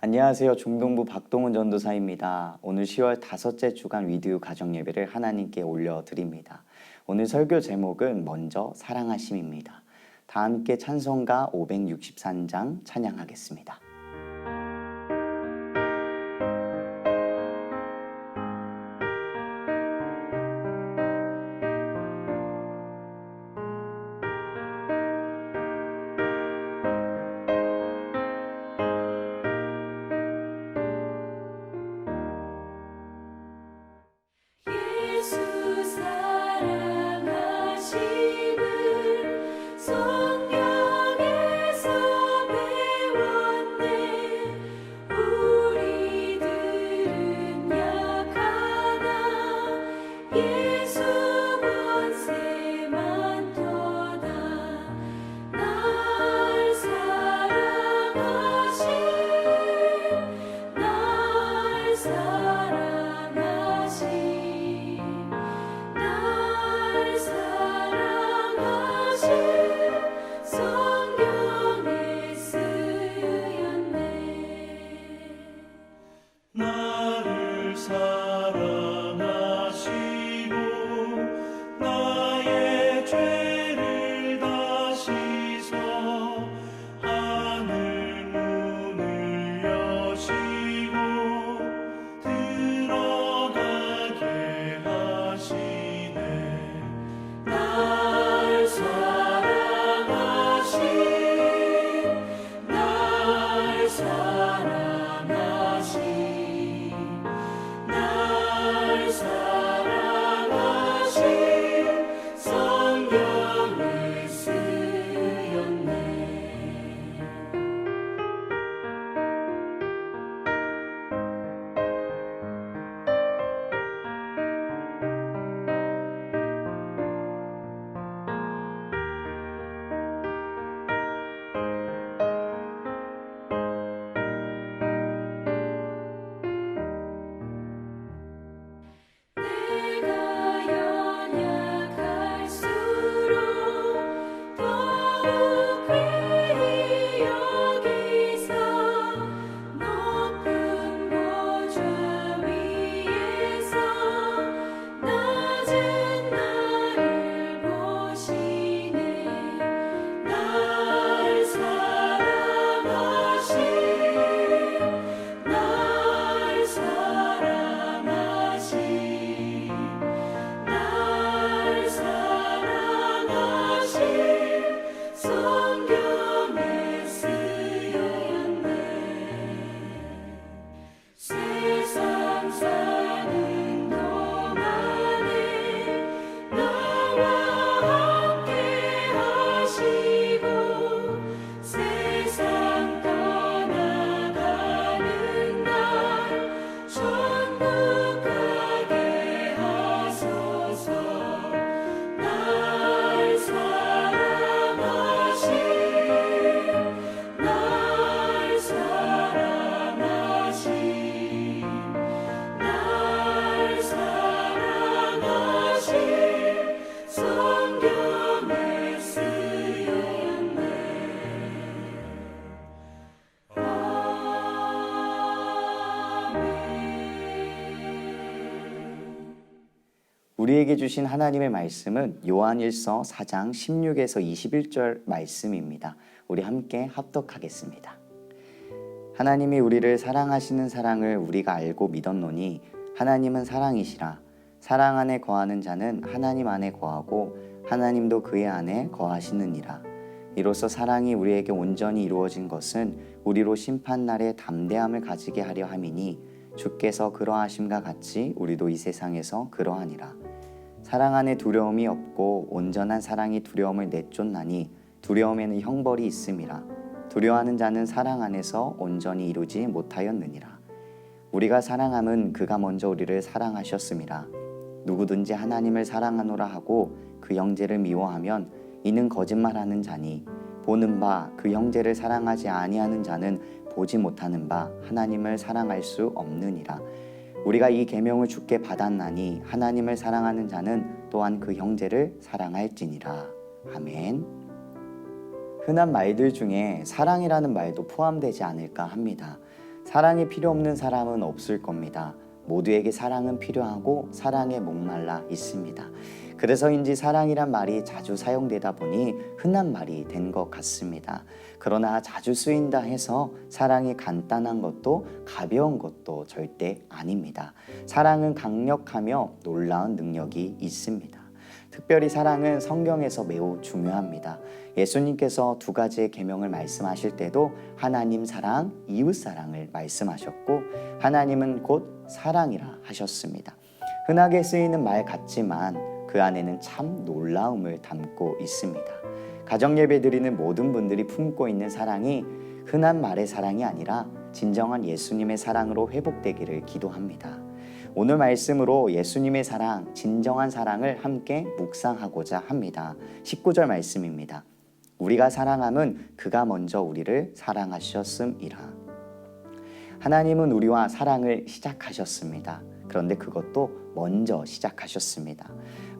안녕하세요. 중동부 박동훈 전도사입니다. 오늘 10월 다섯째 주간 위드 가정 예배를 하나님께 올려드립니다. 오늘 설교 제목은 먼저 사랑하심입니다. 다 함께 찬송가 563장 찬양하겠습니다. 예수 사랑하심을 성경에서 배웠네. 우리들은 약하나 예수 권세만 도다. 날 사랑하신 날 사랑하신 날 사랑하신 성경에 쓰였네. 나를 사랑하시고 나의 죄를 다 씻어 하늘 문을 여시고 들어가게 하시네. 날 사랑하신 날 사랑하신 날 사랑하신 성경에 쓰였네. 내가 연약할수록 더욱 귀히 여기사 높은 보좌 위에서 낮은 나를 보시네. 날 사랑하신 날 사랑하신 날 사랑하신 성경에 쓰였네. 세상 사는 동안에 나와 함께 하시고 세상 떠나가는 날 천국 가게 하소서. 날 사랑하신 날 사랑하신 날 사랑하신 성경에 쓰였네. 아멘. 우리에게 주신 하나님의 말씀은 요한일서 4장 16에서 21절 말씀입니다. 우리 함께 합독하겠습니다. 하나님이 우리를 사랑하시는 사랑을 우리가 알고 믿었노니 하나님은 사랑이시라. 사랑 안에 거하는 자는 하나님 안에 거하고 하나님도 그의 안에 거하시느니라. 이로써 사랑이 우리에게 온전히 이루어진 것은 우리로 심판날에 담대함을 가지게 하려 함이니 주께서 그러하심과 같이 우리도 이 세상에서 그러하니라. 사랑 안에 두려움이 없고 온전한 사랑이 두려움을 내쫓나니 두려움에는 형벌이 있음이라. 두려워하는 자는 사랑 안에서 온전히 이루지 못하였느니라. 우리가 사랑함은 그가 먼저 우리를 사랑하셨음이라. 누구든지 하나님을 사랑하노라 하고 그 형제를 미워하면 이는 거짓말하는 자니 보는 바 그 형제를 사랑하지 아니하는 자는 보지 못하는 바 하나님을 사랑할 수 없느니라. 우리가 이 계명을 주께 받았나니 하나님을 사랑하는 자는 또한 그 형제를 사랑할지니라. 아멘. 흔한 말들 중에 사랑이라는 말도 포함되지 않을까 합니다. 사랑이 필요 없는 사람은 없을 겁니다. 모두에게 사랑은 필요하고 사랑에 목말라 있습니다. 그래서인지 사랑이란 말이 자주 사용되다 보니 흔한 말이 된 것 같습니다. 그러나 자주 쓰인다 해서 사랑이 간단한 것도 가벼운 것도 절대 아닙니다. 사랑은 강력하며 놀라운 능력이 있습니다. 특별히 사랑은 성경에서 매우 중요합니다. 예수님께서 두 가지의 계명을 말씀하실 때도 하나님 사랑, 이웃 사랑을 말씀하셨고 하나님은 곧 사랑이라 하셨습니다. 흔하게 쓰이는 말 같지만 그 안에는 참 놀라움을 담고 있습니다. 가정 예배 드리는 모든 분들이 품고 있는 사랑이 흔한 말의 사랑이 아니라 진정한 예수님의 사랑으로 회복되기를 기도합니다. 오늘 말씀으로 예수님의 사랑, 진정한 사랑을 함께 묵상하고자 합니다. 19절 말씀입니다. 우리가 사랑함은 그가 먼저 우리를 사랑하셨음이라. 하나님은 우리와 사랑을 시작하셨습니다. 그런데 그것도 먼저 시작하셨습니다.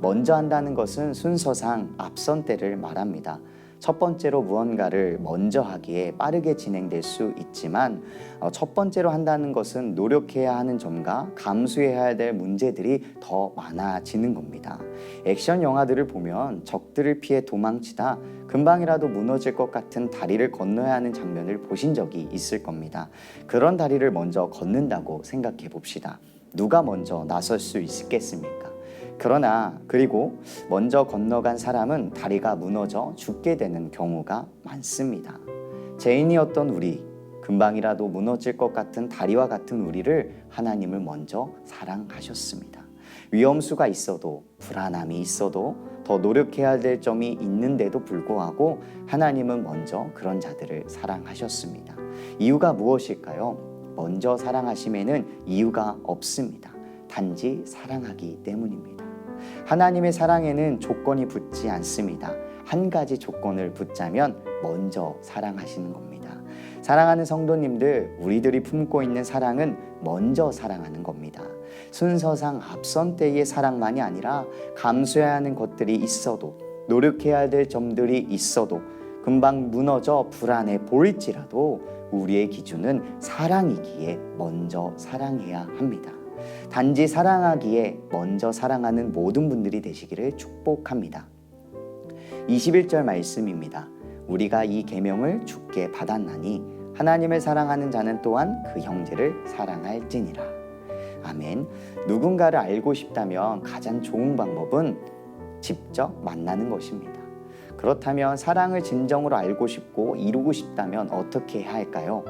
먼저 한다는 것은 순서상 앞선 때를 말합니다. 첫 번째로 무언가를 먼저 하기에 빠르게 진행될 수 있지만 첫 번째로 한다는 것은 노력해야 하는 점과 감수해야 될 문제들이 더 많아지는 겁니다. 액션 영화들을 보면 적들을 피해 도망치다 금방이라도 무너질 것 같은 다리를 건너야 하는 장면을 보신 적이 있을 겁니다. 그런 다리를 먼저 걷는다고 생각해 봅시다. 누가 먼저 나설 수 있겠습니까? 그러나 그리고 먼저 건너간 사람은 다리가 무너져 죽게 되는 경우가 많습니다. 죄인이었던 우리, 금방이라도 무너질 것 같은 다리와 같은 우리를 하나님을 먼저 사랑하셨습니다. 위험수가 있어도 불안함이 있어도 더 노력해야 될 점이 있는데도 불구하고 하나님은 먼저 그런 자들을 사랑하셨습니다. 이유가 무엇일까요? 먼저 사랑하심에는 이유가 없습니다. 단지 사랑하기 때문입니다. 하나님의 사랑에는 조건이 붙지 않습니다. 한 가지 조건을 붙자면 먼저 사랑하시는 겁니다. 사랑하는 성도님들, 우리들이 품고 있는 사랑은 먼저 사랑하는 겁니다. 순서상 앞선 때의 사랑만이 아니라 감수해야 하는 것들이 있어도 노력해야 될 점들이 있어도 금방 무너져 불안해 보일지라도 우리의 기준은 사랑이기에 먼저 사랑해야 합니다. 단지 사랑하기에 먼저 사랑하는 모든 분들이 되시기를 축복합니다. 21절 말씀입니다. 우리가 이 계명을 주께 받았나니 하나님을 사랑하는 자는 또한 그 형제를 사랑할지니라. 아멘. 누군가를 알고 싶다면 가장 좋은 방법은 직접 만나는 것입니다. 그렇다면 사랑을 진정으로 알고 싶고 이루고 싶다면 어떻게 해야 할까요?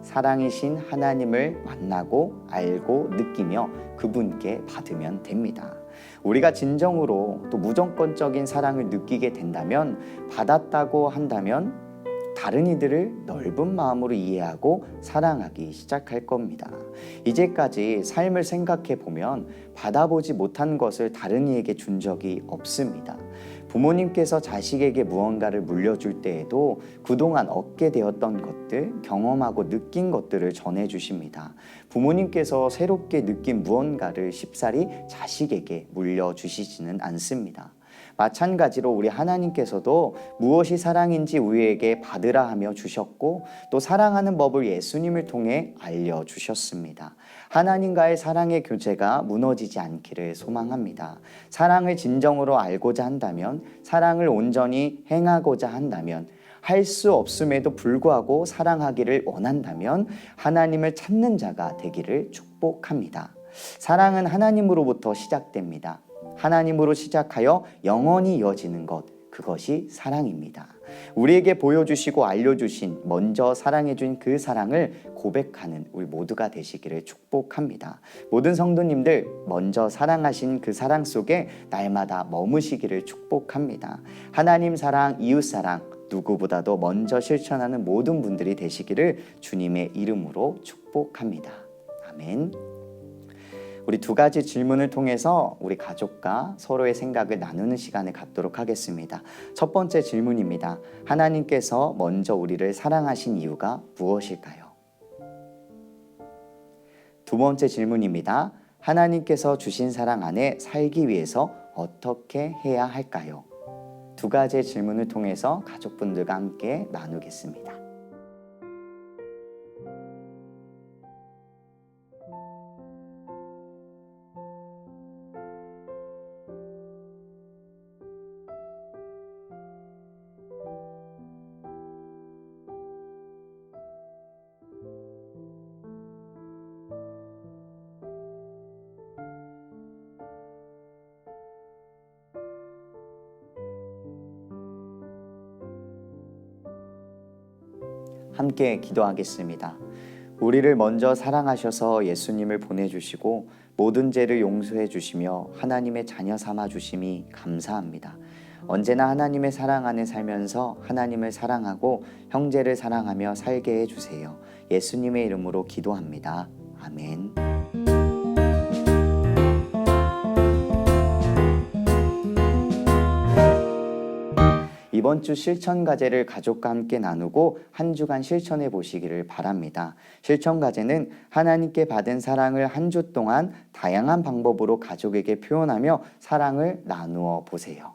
사랑이신 하나님을 만나고 알고 느끼며 그분께 받으면 됩니다. 우리가 진정으로 또 무조건적인 사랑을 느끼게 된다면 받았다고 한다면 다른 이들을 넓은 마음으로 이해하고 사랑하기 시작할 겁니다. 이제까지 삶을 생각해 보면 받아보지 못한 것을 다른 이에게 준 적이 없습니다. 부모님께서 자식에게 무언가를 물려줄 때에도 그동안 얻게 되었던 것들, 경험하고 느낀 것들을 전해주십니다. 부모님께서 새롭게 느낀 무언가를 쉽사리 자식에게 물려주시지는 않습니다. 마찬가지로 우리 하나님께서도 무엇이 사랑인지 우리에게 받으라 하며 주셨고 또 사랑하는 법을 예수님을 통해 알려주셨습니다. 하나님과의 사랑의 교제가 무너지지 않기를 소망합니다. 사랑을 진정으로 알고자 한다면, 사랑을 온전히 행하고자 한다면, 할 수 없음에도 불구하고 사랑하기를 원한다면 하나님을 찾는 자가 되기를 축복합니다. 사랑은 하나님으로부터 시작됩니다. 하나님으로 시작하여 영원히 이어지는 것, 그것이 사랑입니다. 우리에게 보여주시고 알려주신 먼저 사랑해준 그 사랑을 고백하는 우리 모두가 되시기를 축복합니다. 모든 성도님들 먼저 사랑하신 그 사랑 속에 날마다 머무시기를 축복합니다. 하나님 사랑, 이웃 사랑 누구보다도 먼저 실천하는 모든 분들이 되시기를 주님의 이름으로 축복합니다. 아멘. 우리 두 가지 질문을 통해서 우리 가족과 서로의 생각을 나누는 시간을 갖도록 하겠습니다. 첫 번째 질문입니다. 하나님께서 먼저 우리를 사랑하신 이유가 무엇일까요? 두 번째 질문입니다. 하나님께서 주신 사랑 안에 살기 위해서 어떻게 해야 할까요? 두 가지의 질문을 통해서 가족분들과 함께 나누겠습니다. 함께 기도하겠습니다. 우리를 먼저 사랑하셔서 예수님을 보내주시고 모든 죄를 용서해 주시며 하나님의 자녀 삼아 주심이 감사합니다. 언제나 하나님의 사랑 안에 살면서 하나님을 사랑하고 형제를 사랑하며 살게 해주세요. 예수님의 이름으로 기도합니다. 아멘. 이번 주 실천 과제를 가족과 함께 나누고 한 주간 실천해 보시기를 바랍니다. 실천 과제는 하나님께 받은 사랑을 한 주 동안 다양한 방법으로 가족에게 표현하며 사랑을 나누어 보세요.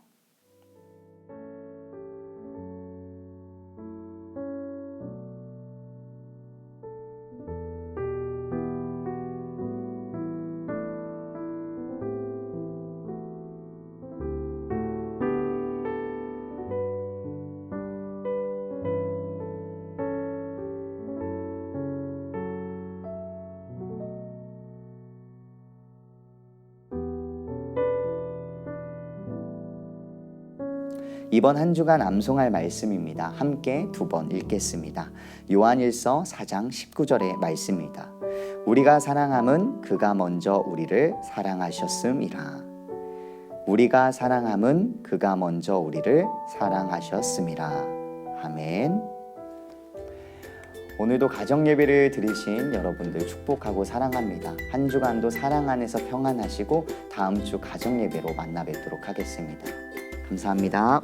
이번 한 주간 암송할 말씀입니다. 함께 두 번 읽겠습니다. 요한일서 4장 19절의 말씀입니다. 우리가 사랑함은 그가 먼저 우리를 사랑하셨음이라. 우리가 사랑함은 그가 먼저 우리를 사랑하셨음이라. 아멘. 오늘도 가정 예배를 드리신 여러분들 축복하고 사랑합니다. 한 주간도 사랑 안에서 평안하시고 다음 주 가정 예배로 만나 뵙도록 하겠습니다. 감사합니다.